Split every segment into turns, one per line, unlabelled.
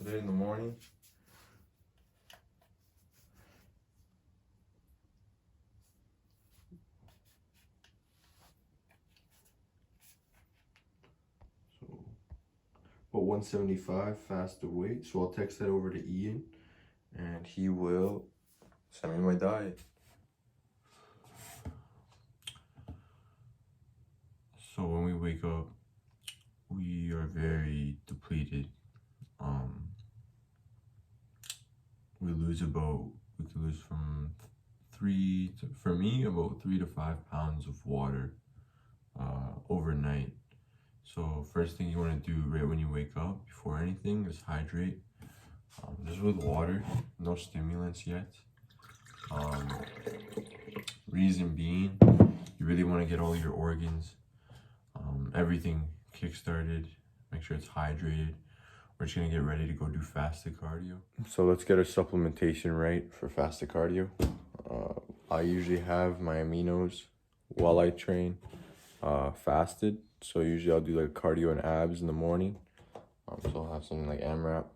today in the morning. So, about 175 fasted weight. So I'll text that over to Ian, and he will send me my diet. So when we wake up, we are very depleted. We could lose from for me, about 3 to 5 pounds of water overnight. So first thing you want to do right when you wake up, before anything, is hydrate. Just with water, no stimulants yet. Reason being, you really want to get all your organs, everything kick-started, make sure it's hydrated. We're just gonna get ready to go do fasted cardio. So let's get our supplementation right for fasted cardio. I usually have my aminos while I train fasted. So usually I'll do like cardio and abs in the morning. So I'll have something like AMRAP,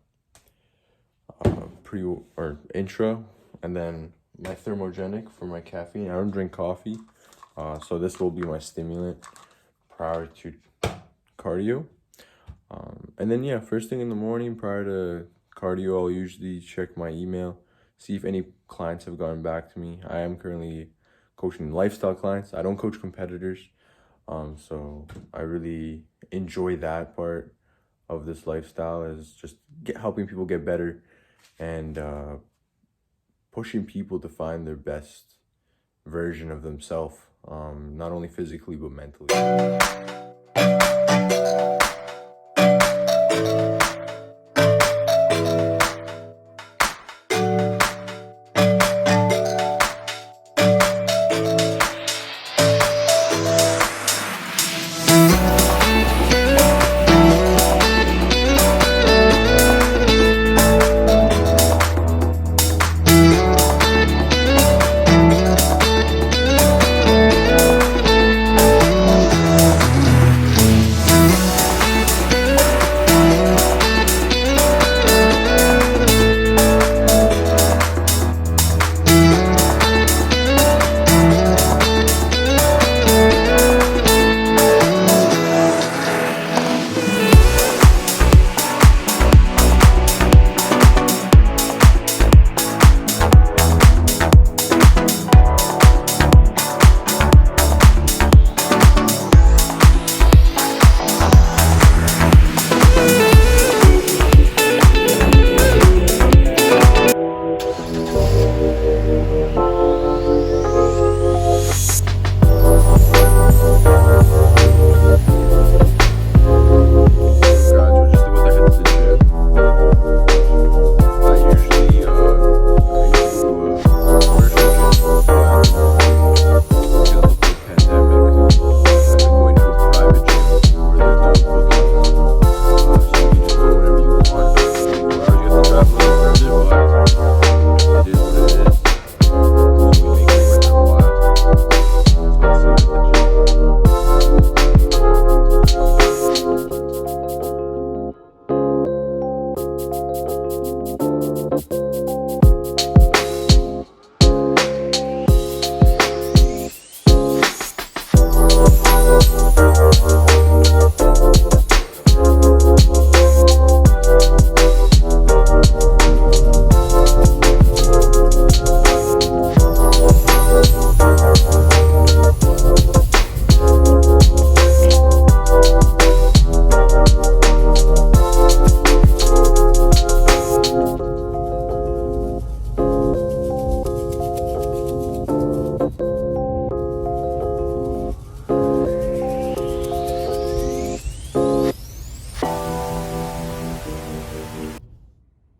pre or intra, and then my thermogenic for my caffeine. I don't drink coffee, so this will be my stimulant prior to cardio. And then yeah, first thing in the morning prior to cardio, I'll usually check my email, see if any clients have gotten back to me. I am currently coaching lifestyle clients. I don't coach competitors, so I really enjoy that part of this lifestyle, is just helping people get better and pushing people to find their best version of themselves, not only physically but mentally.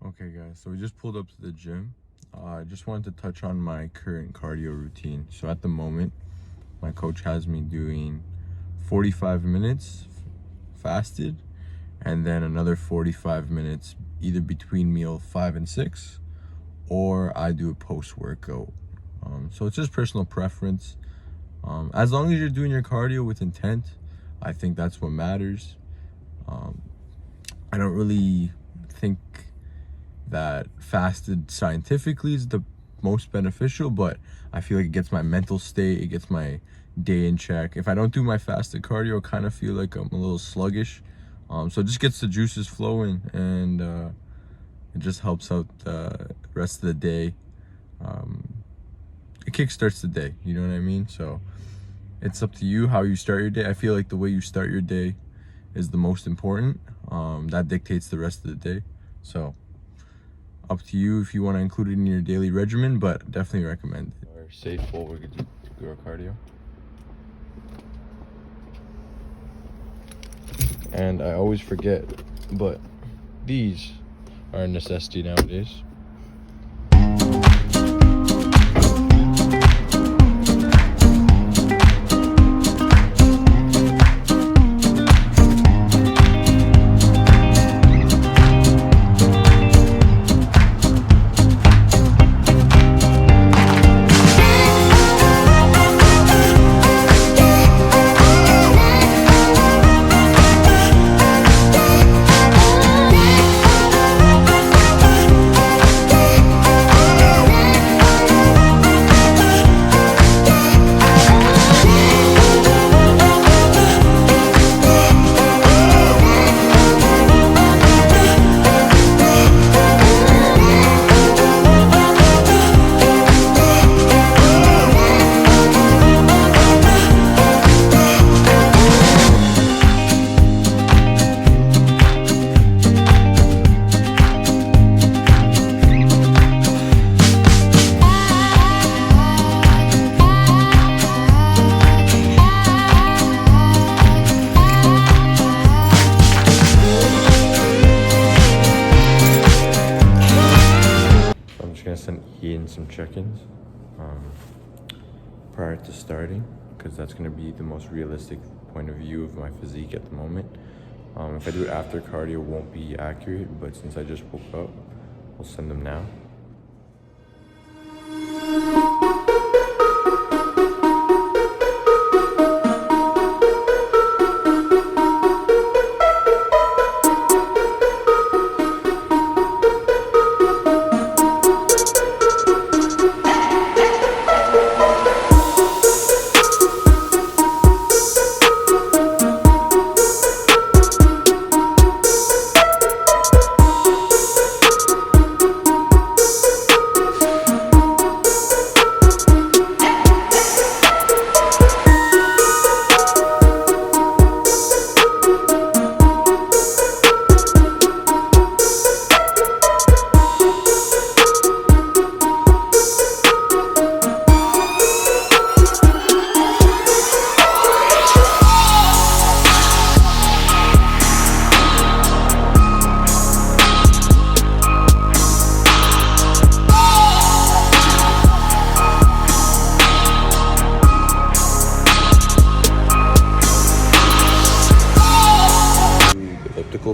Okay guys, so we just pulled up to the gym. I just wanted to touch on my current cardio routine. So at the moment, my coach has me doing 45 minutes fasted, and then another 45 minutes either between meal 5 and 6, or I do a post-workout. So it's just personal preference. As long as you're doing your cardio with intent, I think that's what matters. I don't really think that fasted scientifically is the most beneficial, but I feel like it gets my mental state, it gets my day in check. If I don't do my fasted cardio, I kind of feel like I'm a little sluggish. So it just gets the juices flowing, and it just helps out the rest of the day. It kickstarts the day, you know what I mean? So it's up to you how you start your day. I feel like the way you start your day is the most important. That dictates the rest of the day. So up to you if you want to include it in your daily regimen, but definitely recommend it. Our safe before we get to do our cardio. And I always forget, but these are a necessity nowadays. Send Ian some check-ins prior to starting, because that's going to be the most realistic point of view of my physique at the moment. If I do it after cardio, it won't be accurate, but since I just woke up, I'll send them now.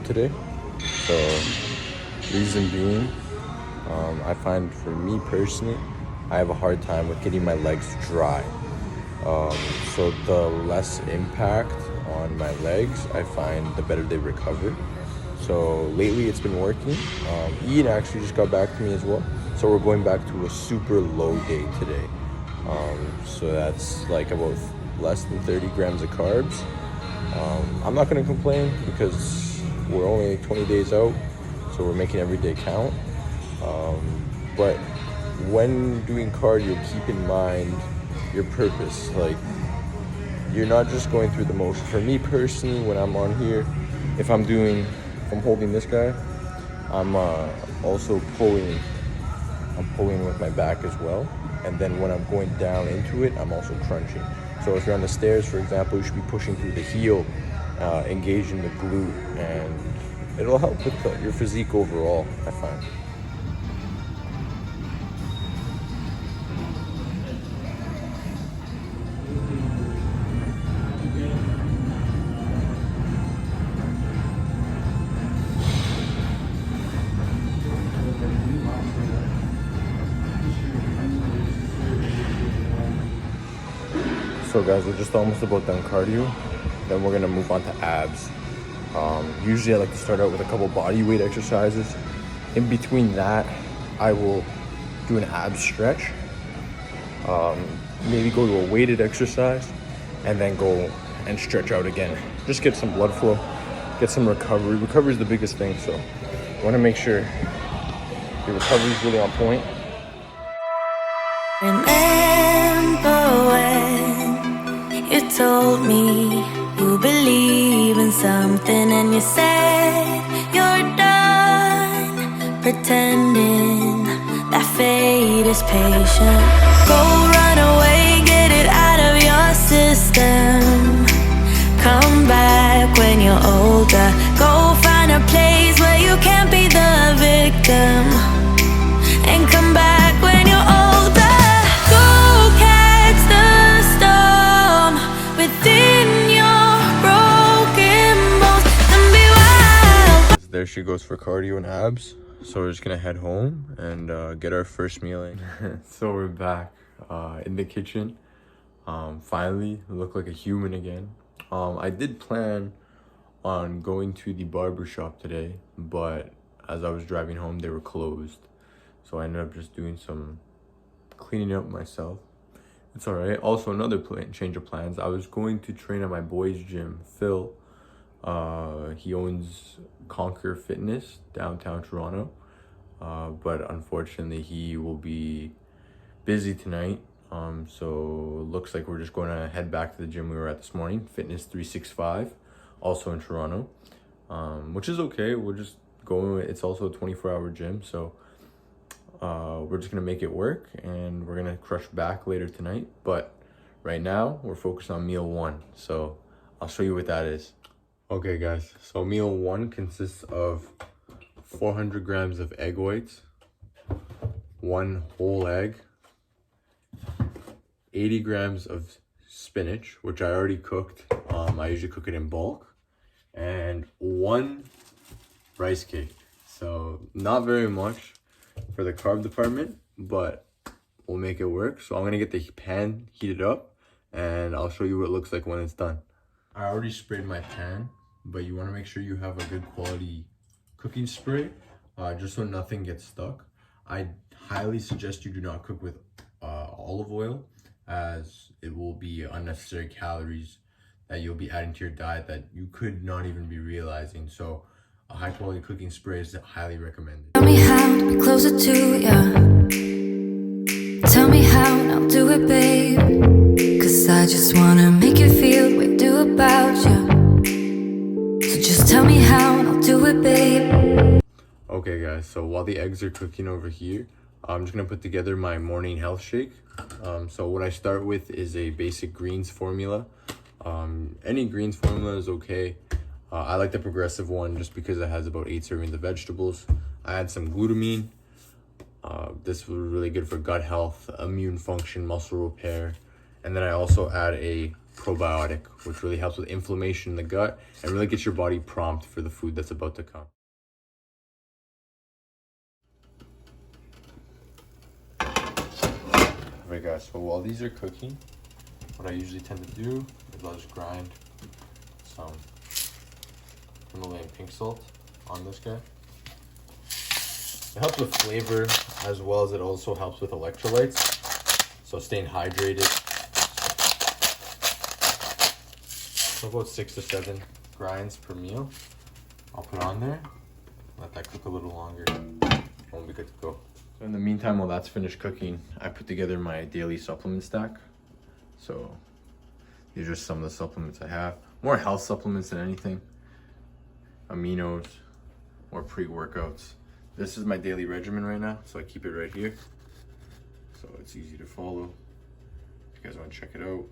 Today, so reason being, I find for me personally, I have a hard time with getting my legs dry. So the less impact on my legs, I find the better they recover. So lately it's been working. Ian actually just got back to me as well. So we're going back to a super low day today. So that's like about less than 30 grams of carbs. I'm not gonna complain because we're only 20 days out, so we're making every day count. But when doing cardio, keep in mind your purpose. Like, you're not just going through the motion. For me personally, when I'm on here, if I'm holding this guy, I'm also pulling with my back as well. And then when I'm going down into it, I'm also crunching. So if you're on the stairs, for example, you should be pushing through the heel, engaging the glute, and it'll help with your physique overall, I find. So guys, we're just almost about done cardio. Then we're gonna move on to abs. Usually I like to start out with a couple body weight exercises In between that, I will do an ab stretch. Maybe go to a weighted exercise and then go and stretch out again. Just get some blood flow, get some recovery. Recovery is the biggest thing, so I want to make sure the recovery is really on point.
Remember when you told me you believe in something and you said you're done pretending that fate is patient. Go run away, get it out of your system. Come back when you're older. Go find a place where you can't be the victim. And come back when you're older. Go catch the storm within your broken bones and be wild.
There she goes for cardio and abs. So we're just gonna head home and get our first meal in. So we're back in the kitchen. Finally look like a human again. I did plan on going to the barber shop today, but as I was driving home they were closed. So I ended up just doing some cleaning up myself. It's all right. Also, another change of plans. I was going to train at my boy's gym, Phil. He owns Conquer Fitness, downtown Toronto. But unfortunately, he will be busy tonight. So looks like we're just going to head back to the gym we were at this morning, Fitness 365, also in Toronto, which is okay. We're just going. It's also a 24-hour gym, so we're just gonna make it work, and we're gonna crush back later tonight. But right now we're focused on meal one, so I'll show you what that is. Okay guys, so meal one consists of 400 grams of egg whites, one whole egg, 80 grams of spinach, which I already cooked. I usually cook it in bulk, and one rice cake. So not very much for the carb department, but we'll make it work. So I'm gonna get the pan heated up and I'll show you what it looks like when it's done. I already sprayed my pan, but you want to make sure you have a good quality cooking spray, just so nothing gets stuck. I highly suggest you do not cook with olive oil, as it will be unnecessary calories that you'll be adding to your diet that you could not even be realizing. So a high quality cooking spray is highly recommended.
Tell me how to be closer to you. Tell me how and I'll do it, babe. Cause I just wanna make you feel what I do about you. So just tell me how and I'll do it, babe.
Okay guys, so while the eggs are cooking over here, I'm just gonna put together my morning health shake. So what I start with is a basic greens formula. Any greens formula is okay. I like the progressive one just because it has about 8 servings of vegetables. I add some glutamine. This was really good for gut health, immune function, muscle repair. And then I also add a probiotic, which really helps with inflammation in the gut and really gets your body prompt for the food that's about to come. Alright guys, so while these are cooking, what I usually tend to do is I'll just grind some Himalayan pink salt on this guy. It helps with flavor as well as it also helps with electrolytes, so staying hydrated. So about 6 to 7 grinds per meal. I'll put on there, let that cook a little longer, and we'll be good to go. So in the meantime, while that's finished cooking, I put together my daily supplement stack. So these are some of the supplements I have. More health supplements than anything. Aminos, more pre-workouts. This is my daily regimen right now, so I keep it right here. So it's easy to follow. If you guys want to check it out.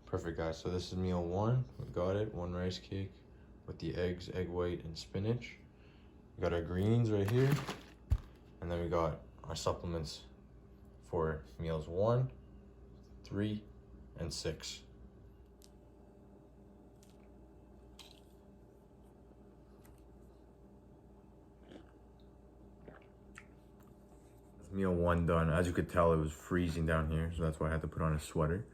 Perfect guys, so this is meal one. We got it, one rice cake with the eggs, egg white, and spinach. We got our greens right here. And then we got our supplements for meals 1, 3, and 6. Meal 1 done. As you could tell, it was freezing down here, so that's why I had to put on a sweater.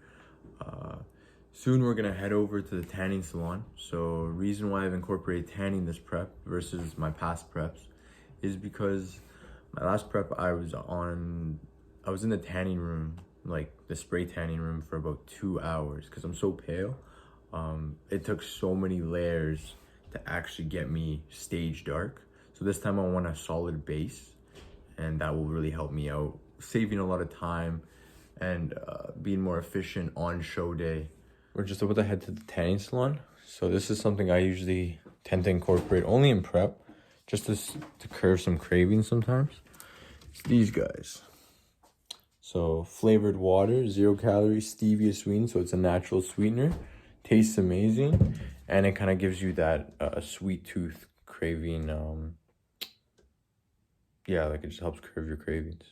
Soon we're gonna head over to the tanning salon. So reason why I've incorporated tanning this prep versus my past preps is because my last prep I was in the tanning room, like the spray tanning room, for about 2 hours because I'm so pale. It took so many layers to actually get me stage dark. So this time I want a solid base, and that will really help me out, saving a lot of time and being more efficient on show day. We're just about to head to the tanning salon. So this is something I usually tend to incorporate only in prep, just to curb some cravings sometimes. It's these guys. So flavored water, 0 calories, stevia sweetened, so it's a natural sweetener. Tastes amazing, and it kind of gives you that sweet tooth craving. Yeah, like it just helps curb your cravings.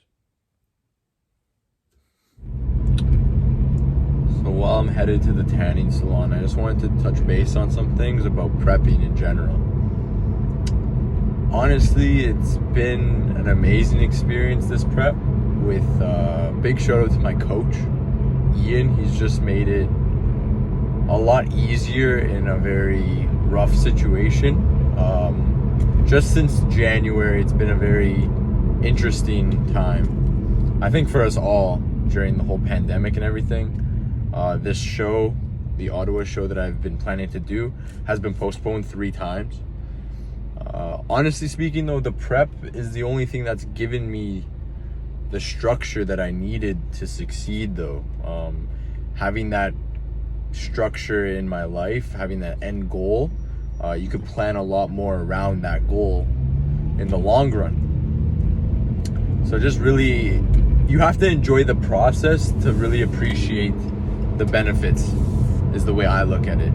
So while I'm headed to the tanning salon, I just wanted to touch base on some things about prepping in general. Honestly, it's been an amazing experience, this prep, with big shout out to my coach, Ian. He's just made it a lot easier in a very rough situation. Just since January, it's been a very interesting time. I think for us all during the whole pandemic and everything. This show, the Ottawa show that I've been planning to do, has been postponed 3 times. Honestly speaking though, the prep is the only thing that's given me the structure that I needed to succeed though. Having that structure in my life, having that end goal, you could plan a lot more around that goal in the long run. So just really, you have to enjoy the process to really appreciate the benefits, is the way I look at it.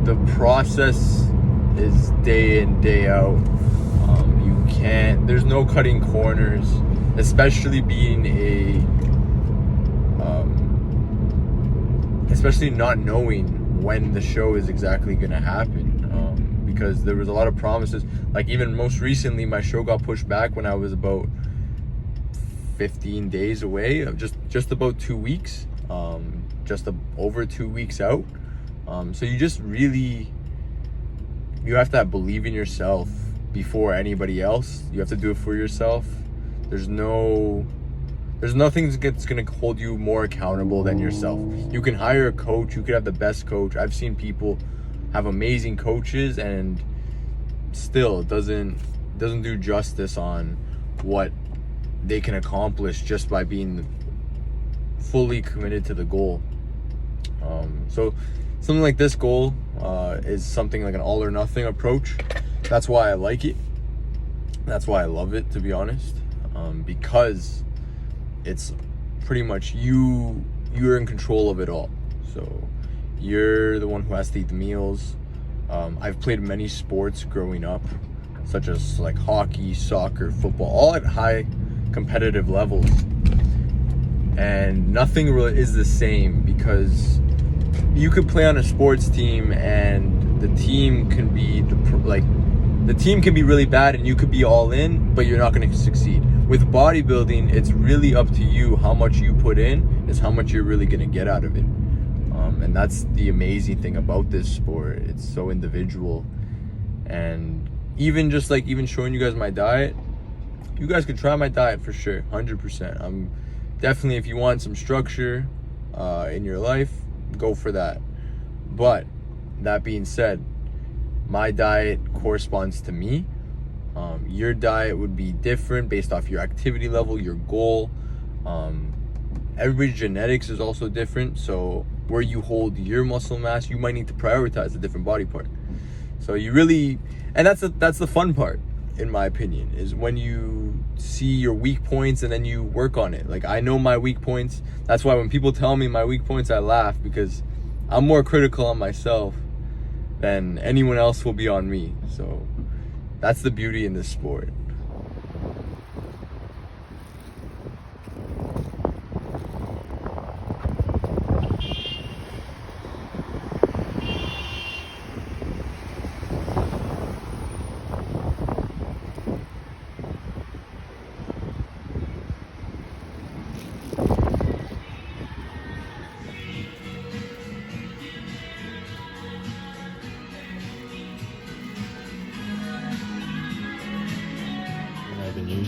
The process is day in, day out. There's no cutting corners, especially being especially not knowing when the show is exactly gonna happen. Because there was a lot of promises. Like even most recently, my show got pushed back when I was about 15 days away, of just about 2 weeks, over 2 weeks out. So you just really, you have to believe in yourself before anybody else. You have to do it for yourself. There's nothing that's gonna hold you more accountable than yourself. You can hire a coach, you could have the best coach. I've seen people have amazing coaches and still it doesn't do justice on what they can accomplish just by being fully committed to the goal. So something like this goal is something like an all or nothing approach. That's why I like it. That's why I love it, to be honest. Because it's pretty much you're in control of it all. So you're the one who has to eat the meals. I've played many sports growing up, such as like hockey, soccer, football, all at high competitive levels, and nothing really is the same, because you could play on a sports team and the team can be really bad and you could be all in, but you're not going to succeed. With bodybuilding, it's really up to you. How much you put in is how much you're really going to get out of it. And that's the amazing thing about this sport. It's so individual. And even showing you guys my diet, you guys could try my diet for sure, 100%. I'm definitely, if you want some structure in your life, go for that. But that being said, my diet corresponds to me. Your diet would be different based off your activity level, your goal. Everybody's genetics is also different. So where you hold your muscle mass, you might need to prioritize a different body part. So you really, and that's the fun part, in my opinion, is when you see your weak points and then you work on it. Like, I know my weak points. That's why when people tell me my weak points, I laugh, because I'm more critical on myself than anyone else will be on me. So that's the beauty in this sport.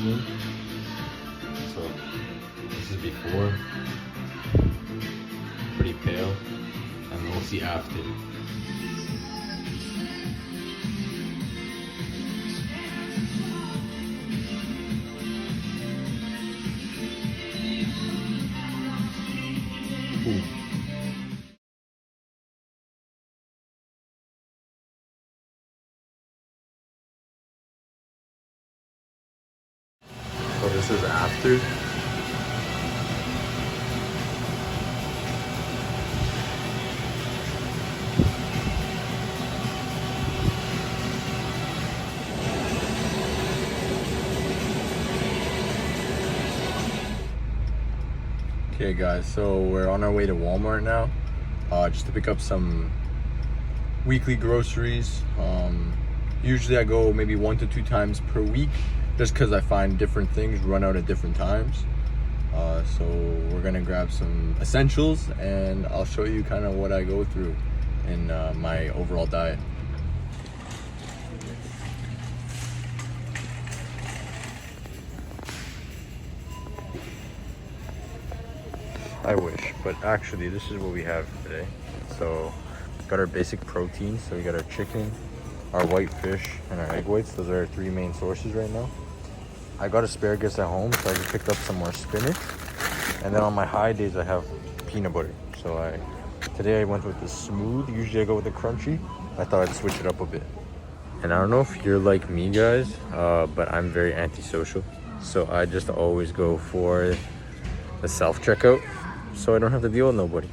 seasoning. So this is before, pretty pale, and we'll see after. Ooh. So this is after. Okay guys, so we're on our way to Walmart now, just to pick up some weekly groceries. Usually I go maybe 1 to 2 times per week, just because I find different things run out at different times. So we're gonna grab some essentials, and I'll show you kind of what I go through in my overall diet. I wish, but actually this is what we have today. So got our basic proteins. So we got our chicken, our white fish, and our egg whites. Those are our 3 main sources right now. I got asparagus at home, so I just picked up some more spinach. And then on my high days, I have peanut butter. So today I went with the smooth. Usually I go with the crunchy. I thought I'd switch it up a bit. And I don't know if you're like me, guys, but I'm very antisocial. So I just always go for the self-checkout, so I don't have to deal with nobody.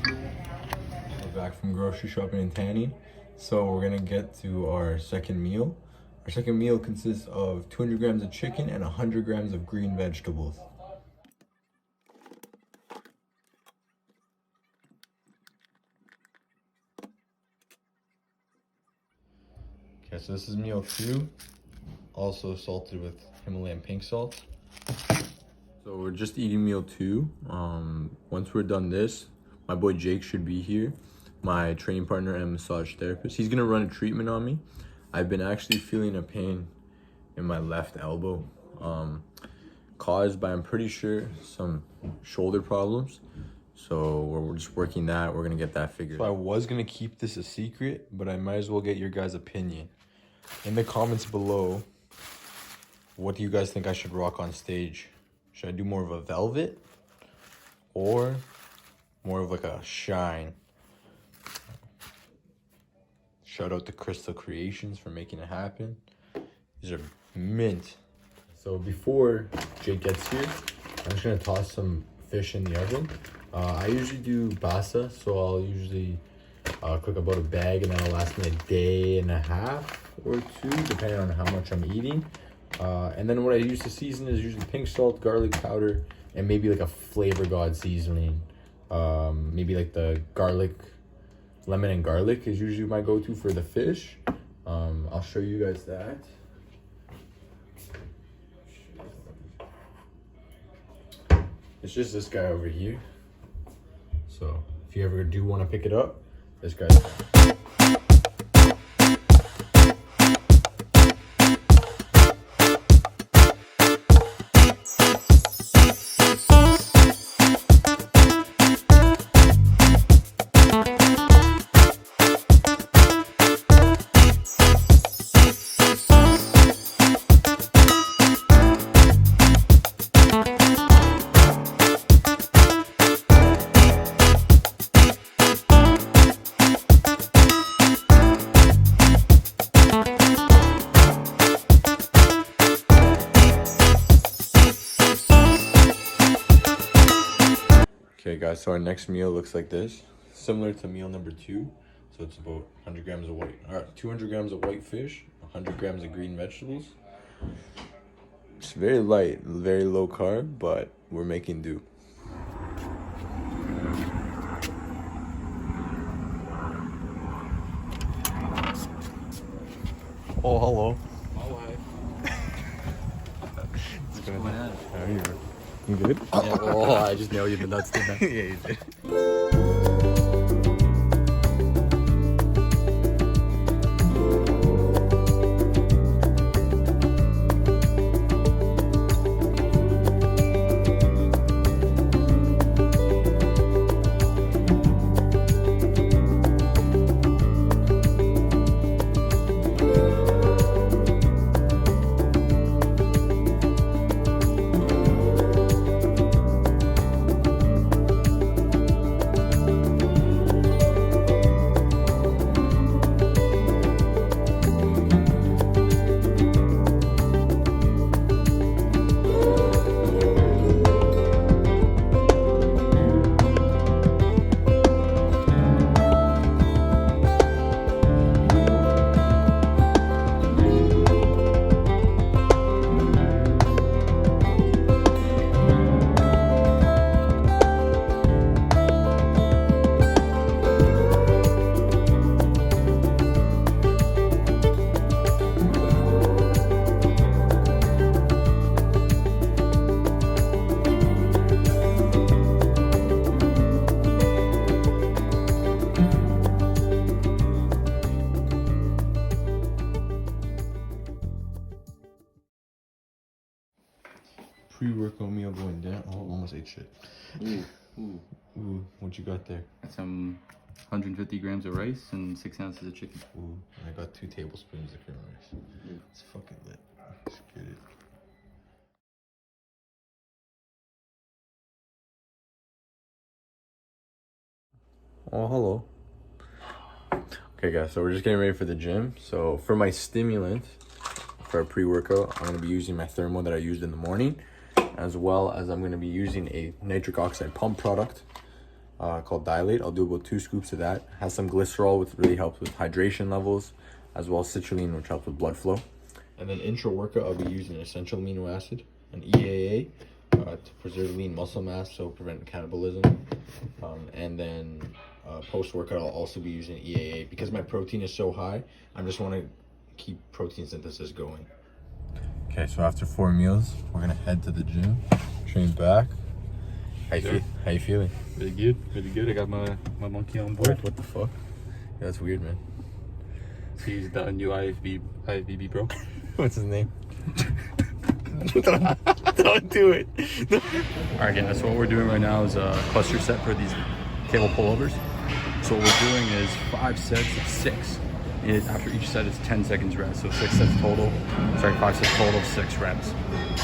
We're back from grocery shopping in Tanny. So we're gonna get to our second meal. Our second meal consists of 200 grams of chicken and 100 grams of green vegetables. Okay, so this is meal 2, also salted with Himalayan pink salt. So we're just eating meal 2. Once we're done this, my boy Jake should be here, my training partner and massage therapist. He's gonna run a treatment on me. I've been actually feeling a pain in my left elbow, caused by, I'm pretty sure, some shoulder problems. So we're just working that. We're gonna get that figured. So I was gonna keep this a secret, but I might as well get your guys' opinion in the comments below. What do you guys think I should rock on stage? Should I do more of a velvet or more of like a shine? Shout out to Crystal Creations for making it happen. These are mint. So before Jake gets here, I'm just gonna toss some fish in the oven. I usually do basa, so I'll usually cook about a bag, and that'll last me a day and a half or 2, depending on how much I'm eating. And then what I use to season is usually pink salt, garlic powder, and maybe like a Flavor God seasoning. Maybe like the garlic, lemon and garlic is usually my go-to for the fish. I'll show you guys that. It's just this guy over here. So if you ever do want to pick it up, this guy's fine. Okay guys, so our next meal looks like this, similar to meal number 2. So it's about 100 grams of 200 grams of white fish, 100 grams of green vegetables. It's very light, very low carb, but we're making do. Oh, hello.
My wife.
What's going on? How are you? You good?
Yeah, oh, I just nailed you the nuts, didn't I?
Yeah, you did. pre-workout meal going down. Oh, almost ate shit. Ooh, what you got there?
Some 150 grams of rice and 6 ounces of chicken.
Ooh, I got 2 tablespoons of cream rice. It's fucking lit. Let's get it. Oh, hello. Okay, guys, so we're just getting ready for the gym. So for my stimulant, for a pre-workout, I'm gonna be using my thermo that I used in the morning, as well as I'm gonna be using a nitric oxide pump product called Dilate. I'll do about 2 scoops of that. Has some glycerol, which really helps with hydration levels, as well as citrulline, which helps with blood flow. And then intra workout, I'll be using essential amino acid, an EAA, to preserve lean muscle mass, so prevent cannibalism. And then post workout, I'll also be using EAA because my protein is so high. I just want to keep protein synthesis going. Okay, so after 4 meals, we're gonna head to the gym, train back. How you feeling?
Really good, really good. I got my monkey on board.
What the fuck? Yeah, that's weird, man.
So he's the new IFBB bro.
What's his name? Don't do it.
Alright guys, so what we're doing right now is a cluster set for these cable pullovers. So what we're doing is 5 sets of 6. And after each set is 10 seconds rest. So 6 sets total. Sorry, 5 sets total, 6 reps.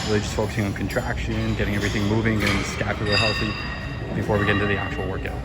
Really just focusing on contraction, getting everything moving, getting the scapula healthy before we get into the actual workout.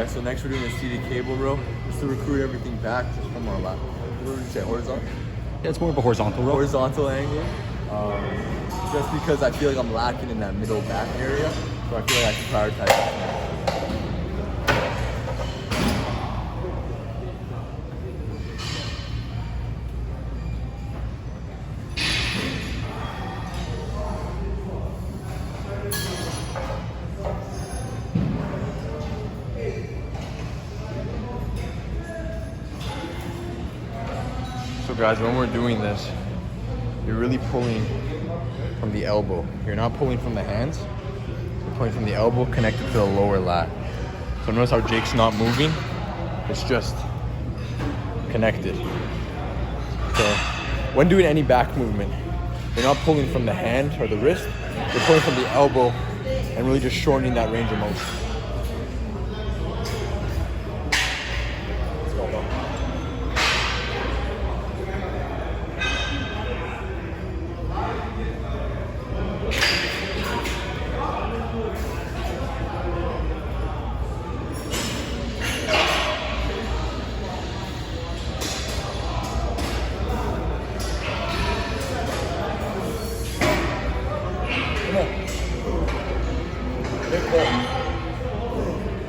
So next we're doing a seated cable row, just to recruit everything back just from our lap. What would you say, horizontal?
Yeah, it's more of a horizontal row.
Horizontal angle. Just because I feel like I'm lacking in that middle back area, so I feel like I should prioritize that. So guys, when we're doing this, you're really pulling from the elbow. You're not pulling from the hands. You're pulling from the elbow connected to the lower lat. So notice how Jake's not moving. It's just connected. So when doing any back movement, you're not pulling from the hand or the wrist. You're pulling from the elbow and really just shortening that range of motion.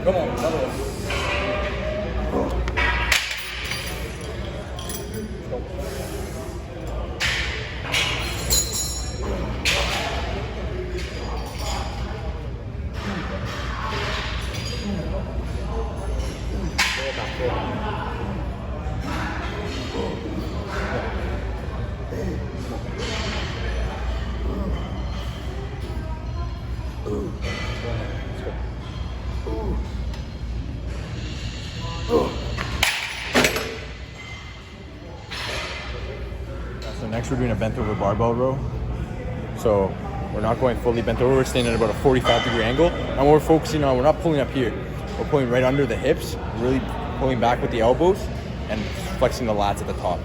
Come on, another one. So next we're doing a bent over barbell row. So we're not going fully bent over, we're staying at about a 45-degree angle. And what we're focusing on, we're not pulling up here. We're pulling right under the hips, really pulling back with the elbows and flexing the lats at the top.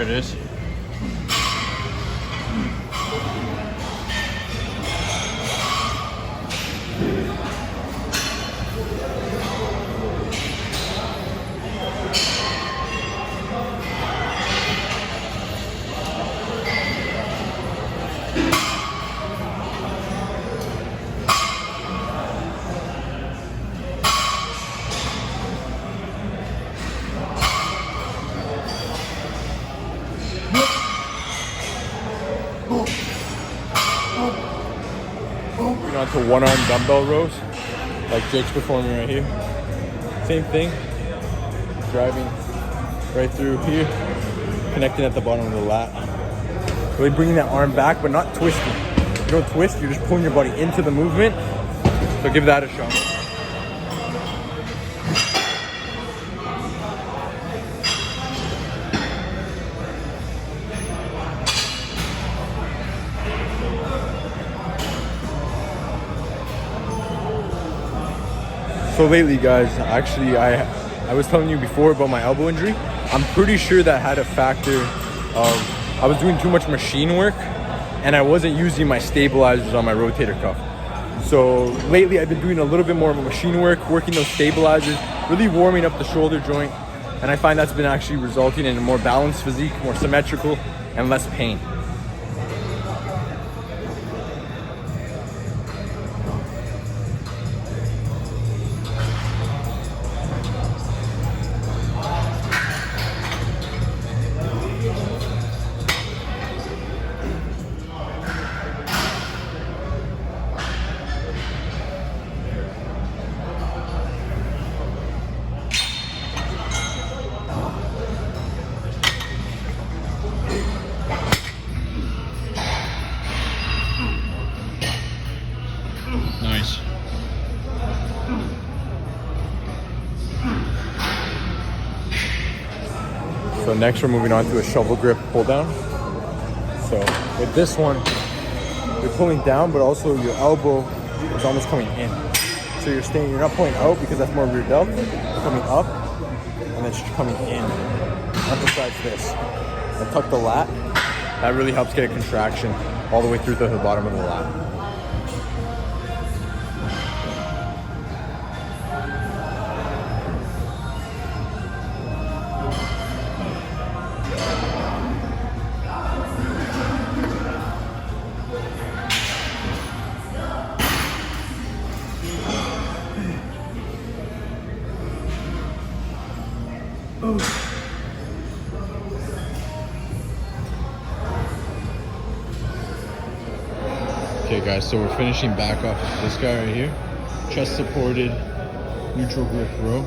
There it is.
Moving on to one-arm dumbbell rows, like Jake's performing right here. Same thing, driving right through here, connecting at the bottom of the lat. Really bringing that arm back, but not twisting. You don't twist, you're just pulling your body into the movement. So give that a shot. So lately, guys, actually, I was telling you before about my elbow injury. I'm pretty sure that had a factor of I was doing too much machine work and I wasn't using my stabilizers on my rotator cuff. So lately, I've been doing a little bit more of a machine work, working those stabilizers, really warming up the shoulder joint, and I find that's been actually resulting in a more balanced physique, more symmetrical, and less pain.
Nice.
So next we're moving on to a shovel grip pull down. So with this one, you're pulling down, but also your elbow is almost coming in. So you're not pulling out because that's more rear delt, you're coming up and then coming in. Emphasize this. And tuck the lat. That really helps get a contraction all the way through to the bottom of the lat.
Okay guys, so we're finishing back off with this guy right here. Chest supported, neutral grip row.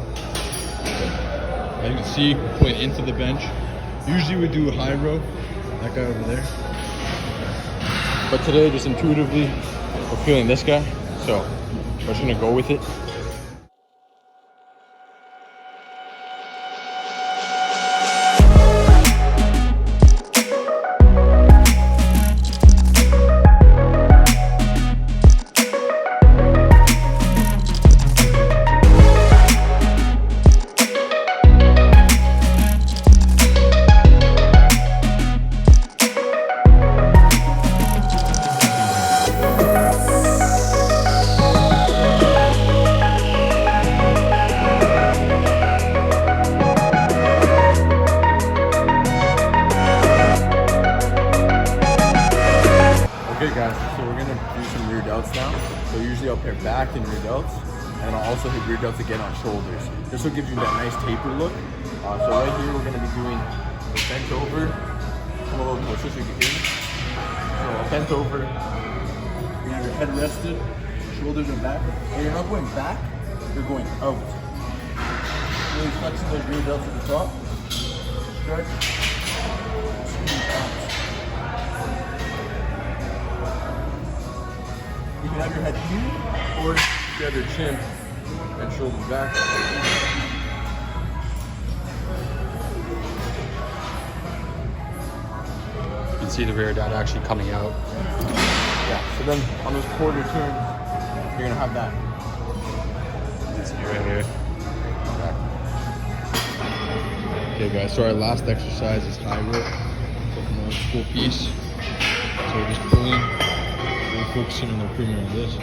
As you can see, we're pulling into the bench. Usually we do a high row, that guy over there. But today, just intuitively, we're feeling this guy. So we're just gonna go with it.
Okay guys, so we're gonna do some rear delts now. So usually I'll pair back and rear delts, and I'll also hit rear delts again on shoulders. This will give you that nice taper look. So right here we're gonna be doing a bent over, come a little closer so you can hear me. So a bent over, you have your head rested, shoulders are back, and you're not going back, you're going out. Really flexing those rear delts at the top. Stretch. Squeeze out. You can have your head here, or you have your chin and shoulders back.
You can see the rear delt actually coming out.
Yeah, so then on those quarter turns, you're gonna have that.
You can see right here. Okay guys, so our last exercise is high row.
it's full piece. So we're just pulling, we're focusing on the premium of this.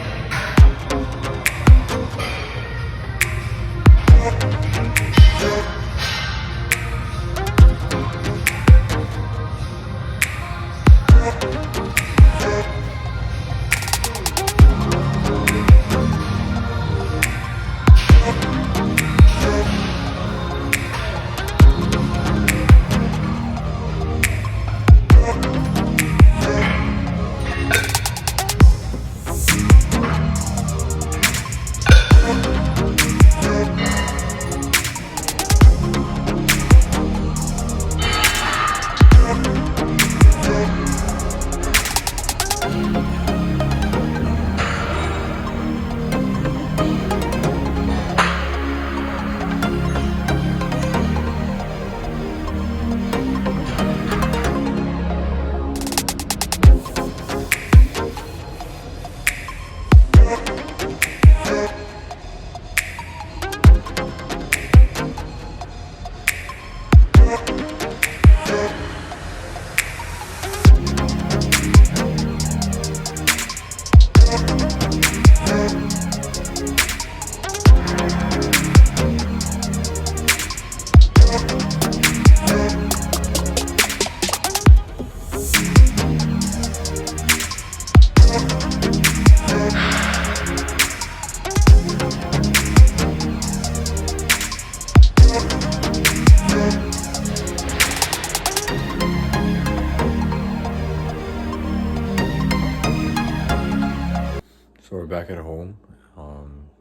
So we're back at home.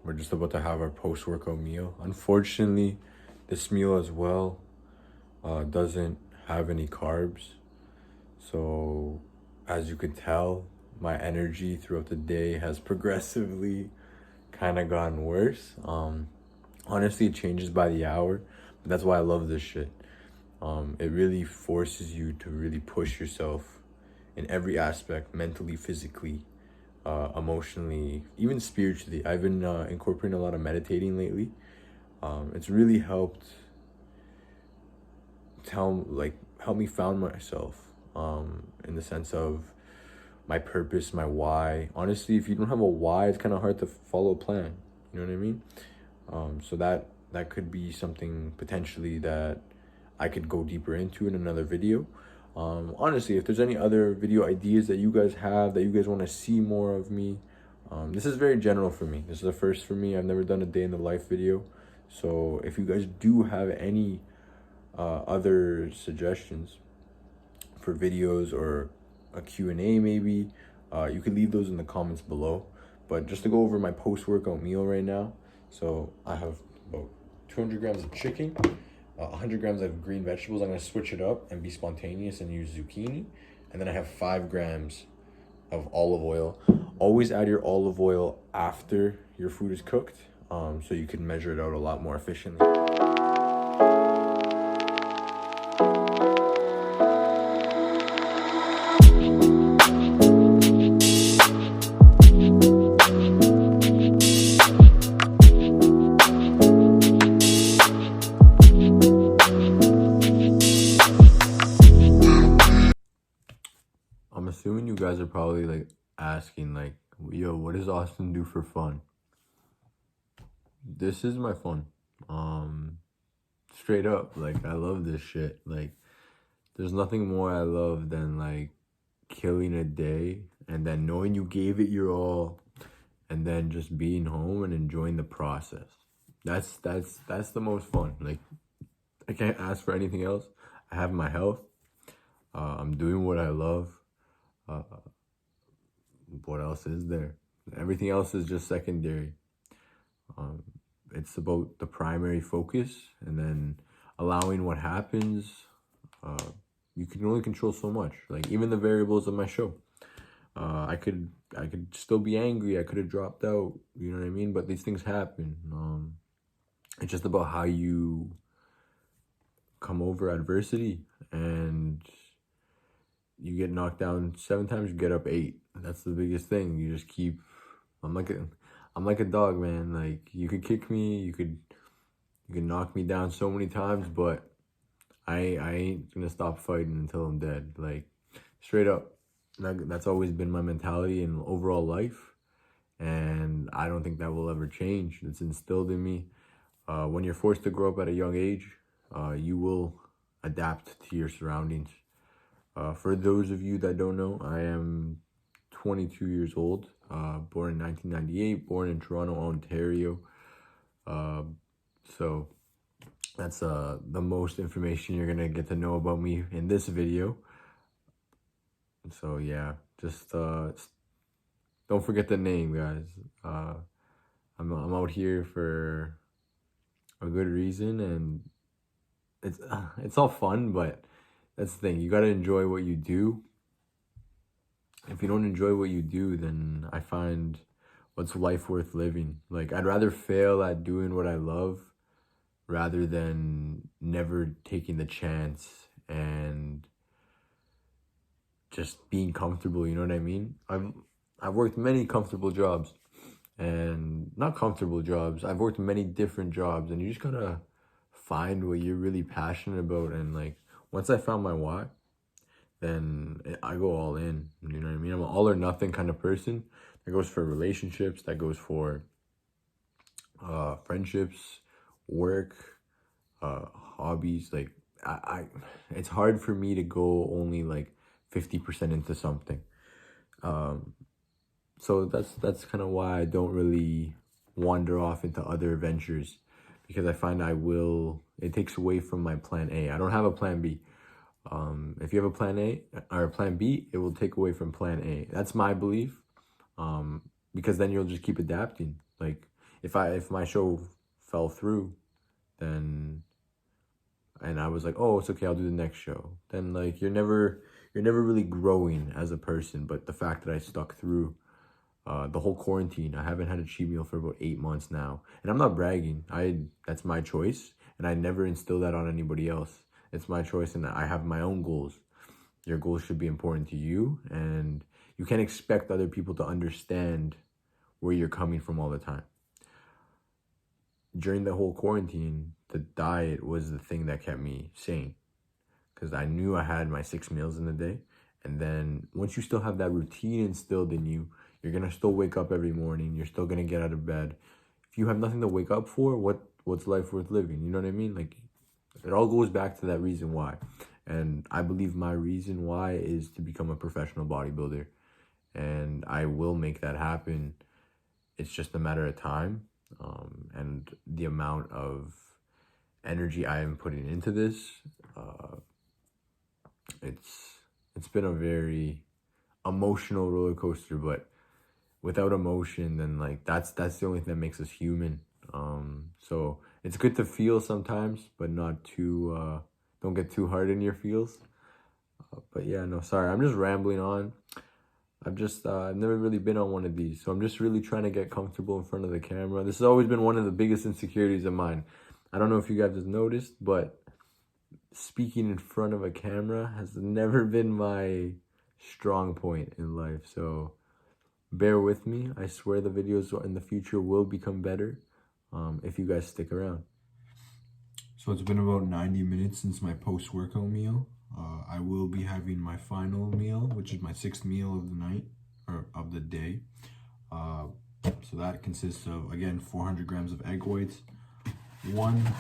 We're just about to have our post-workout meal. Unfortunately, this meal as well doesn't have any carbs. So as you can tell, my energy throughout the day has progressively kind of gotten worse. Honestly, it changes by the hour, but that's why I love this shit. It really forces you to really push yourself in every aspect, mentally, physically, emotionally, even spiritually. I've been incorporating a lot of meditating lately. It's really helped help me found myself, in the sense of my purpose, my why. Honestly, if you don't have a why, it's kind of hard to follow a plan. You know what I mean? So that could be something potentially that I could go deeper into in another video. Honestly, if there's any other video ideas that you guys have, that you guys want to see more of me, this is very general for me. This is the first for me. I've never done a day in the life video. So if you guys do have any other suggestions for videos or a Q&A maybe, you could leave those in the comments below. But just to go over my post-workout meal right now. So I have about 200 grams of chicken, 100 grams of green vegetables. I'm going to switch it up and be spontaneous and use zucchini. And then I have 5 grams of olive oil. Always add your olive oil after your food is cooked, so you can measure it out a lot more efficiently. I'm assuming you guys are probably like asking like, yo, what does Austin do for fun? This is my fun. Straight up, like I love this shit. Like there's nothing more I love than like killing a day and then knowing you gave it your all and then just being home and enjoying the process. That's the most fun. Like I can't ask for anything else. I have my health. I'm doing what I love. What else is there? Everything else is just secondary. It's about the primary focus, and then allowing what happens. You can only control so much. Like even the variables of my show. I could still be angry. I could have dropped out. You know what I mean? But these things happen. It's just about how you come over adversity, and you get knocked down 7 times, you get up 8. That's the biggest thing. You just keep. I'm like a dog, man. Like you could kick me, you could knock me down so many times, but I ain't gonna stop fighting until I'm dead. Like, straight up. That's always been my mentality in overall life, and I don't think that will ever change. It's instilled in me. When you're forced to grow up at a young age, you will adapt to your surroundings. For those of you that don't know, I am 22 years old, born in 1998, born in Toronto, Ontario. So that's the most information you're gonna get to know about me in this video. So yeah, just don't forget the name, guys. I'm out here for a good reason, and it's all fun, but that's the thing. You gotta enjoy what you do. If you don't enjoy what you do, then I find what's life worth living. Like, I'd rather fail at doing what I love rather than never taking the chance and just being comfortable, you know what I mean? I've worked many comfortable jobs, and not comfortable jobs. I've worked many different jobs, and you just gotta find what you're really passionate about. And like, once I found my why, then I go all in, you know what I mean? I'm an all or nothing kind of person. That goes for relationships, that goes for friendships, work, hobbies. Like, it's hard for me to go only like 50% into something. So that's kind of why I don't really wander off into other ventures, because I find it takes away from my plan A. I don't have a plan B. If you have a plan A or a plan B, it will take away from plan A. That's my belief. Because then you'll just keep adapting. Like, if my show fell through, then, and I was like, oh, it's okay, I'll do the next show, then like you're never really growing as a person. But the fact that I stuck through the whole quarantine, I haven't had a cheat meal for about 8 months now, and I'm not bragging. That's my choice, and I never instill that on anybody else. It's my choice, and I have my own goals. Your goals should be important to you, and you can't expect other people to understand where you're coming from all the time. During the whole quarantine, the diet was the thing that kept me sane, because I knew I had my 6 meals in a day. And then once you still have that routine instilled in you, you're gonna still wake up every morning. You're still gonna get out of bed. If you have nothing to wake up for, what's life worth living? You know what I mean? Like, it all goes back to that reason why. And I believe my reason why is to become a professional bodybuilder. And I will make that happen. It's just a matter of time. And the amount of energy I am putting into this, it's been a very emotional roller coaster. But without emotion, then like that's the only thing that makes us human. So it's good to feel sometimes, but not too don't get too hard in your feels. But yeah, no, sorry, I'm just rambling on. I've never really been on one of these, so I'm just really trying to get comfortable in front of the camera. This has always been one of the biggest insecurities of mine. I don't know if you guys have noticed, but speaking in front of a camera has never been my strong point in life. So bear with me. I swear the videos in the future will become better if you guys stick around. So it's been about 90 minutes since my post-workout meal. I will be having my final meal, which is my 6th meal of the night, or of the day. So that consists of, again, 400 grams of egg whites, 1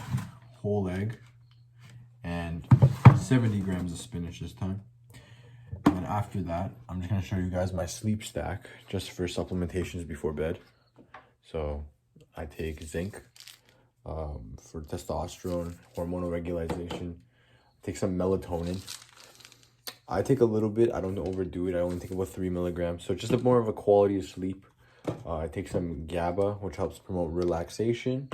whole egg, and 70 grams of spinach this time. And after that, I'm just gonna show you guys my sleep stack, just for supplementations before bed. So I take zinc for testosterone, hormonal regulation. Take some melatonin. I take a little bit. I don't overdo it. I only take about 3 milligrams. So just more of a quality of sleep. I take some GABA, which helps promote relaxation.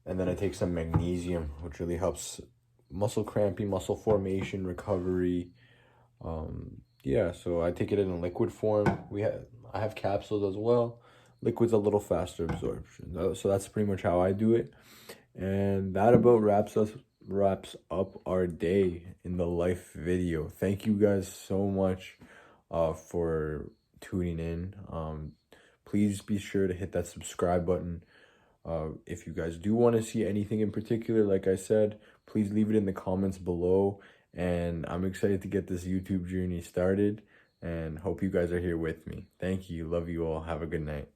And then I take some magnesium, which really helps muscle cramping, muscle formation, recovery. Yeah, so I take it in a liquid form. I have capsules as well. Liquid's a little faster absorption. So that's pretty much how I do it. And that about wraps up our day in the life video. Thank you guys so much for tuning in. Please be sure to hit that subscribe button. If you guys do want to see anything in particular, like I said, please leave it in the comments below. And I'm excited to get this YouTube journey started and hope you guys are here with me. Thank you. Love you all. Have a good night.